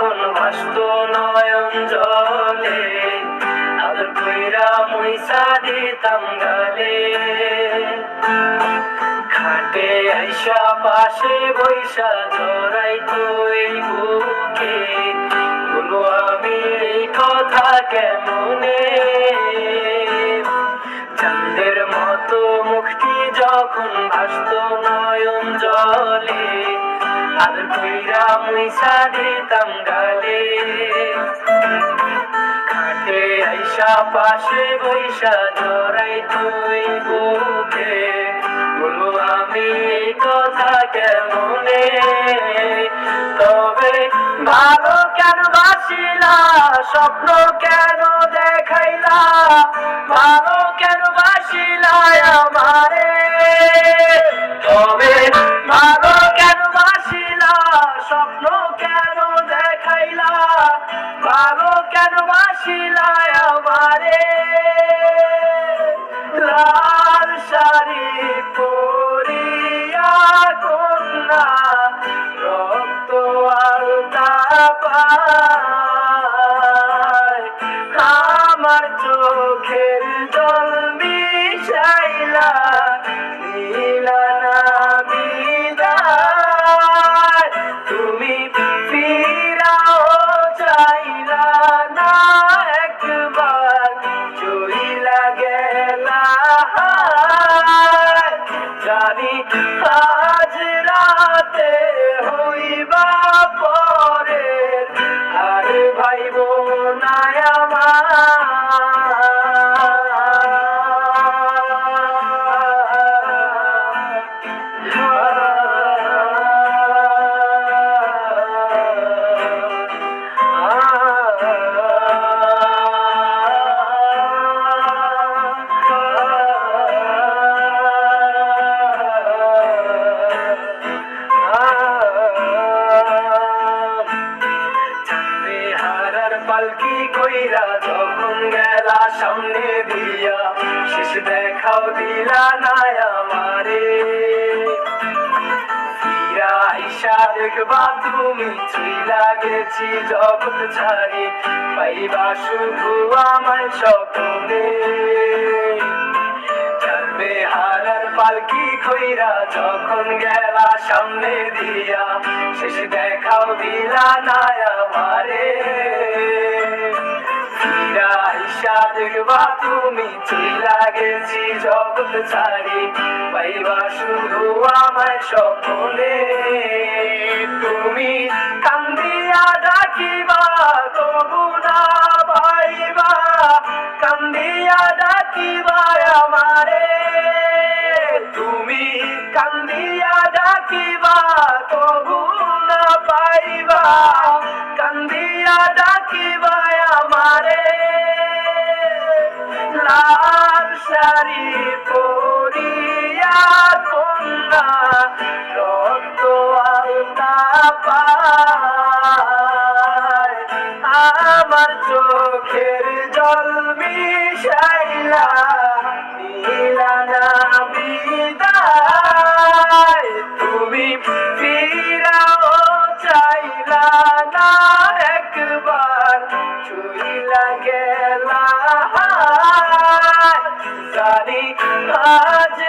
যখন ভাসত নয়ন জলে, আদর কইরা মুইসা দিতাম গালে। খাটে আইসা পাশে বৈশা জড়াইতো এই বুকে, বলবো আমি এই কথা কেমনে। চাঁদের মতো মুখটি যখন ভাসত নয়ন জলে, আদর কইরা মুইসা দিতাম গালে। খাটে আইসা পাশে বৈশা জড়াইতো এই বুকে, বলবো আমি এই কথা কেমনে। তবে ভালো কেন বাসিলা, স্বপ্ন কেন দেখাইলা, ভালো কেন বাসিলা আমারে। তবে ভালো কেন বাসিলা, স্বপ্ন কেন দেখাইলা, ভালো কেন বাসিলা আমারে। লাল শাড়ি পরিয়া কন্যা, রক্ত আলতা পায়, আমার চোখের জল মিশাইলা দিলা না বিদায়। তুমি ফিরাও চাইলা না একবার, চইলা গেলা। জানি আজ রাতে হইবা পরে, আর ভাইব না আমার। পালকি কইরা যখন গেলা সামনে দিয়া, শেষ দেখাও দিলা না আমারে। ফিরা আইসা দেখবা তুমি চইলা গেছি জগৎ ছাড়ি, পাইবা শুধু আমায় স্বপ্নে। যাবে হারার পালকি কইরা যখন গেলা সামনে দিয়া, শেষ দেখাও দিলা না আমারে। দেখবা তুমি চইলা গেছি জগৎ ছাড়ি, পাইবা শুধু আমায় স্বপ্নে। তুমি কান্দিয়া ডাকিবা তবু না পাইবা, কান্দিয়া ডাকিবা আমারে। তুমি কান্দিয়া ডাকিবা তবু না পাইবা, কান্দিয়া ডাকিবা আমারে। লাল শাড়ি পরিয়া কন্যা, রক্ত আলতা পায়, আমার চোখের জল মিশাইলা দিলা না বিদায়। তুমি ফিরাও চাইলা না একবার, চইলা গেলা। জানি আজ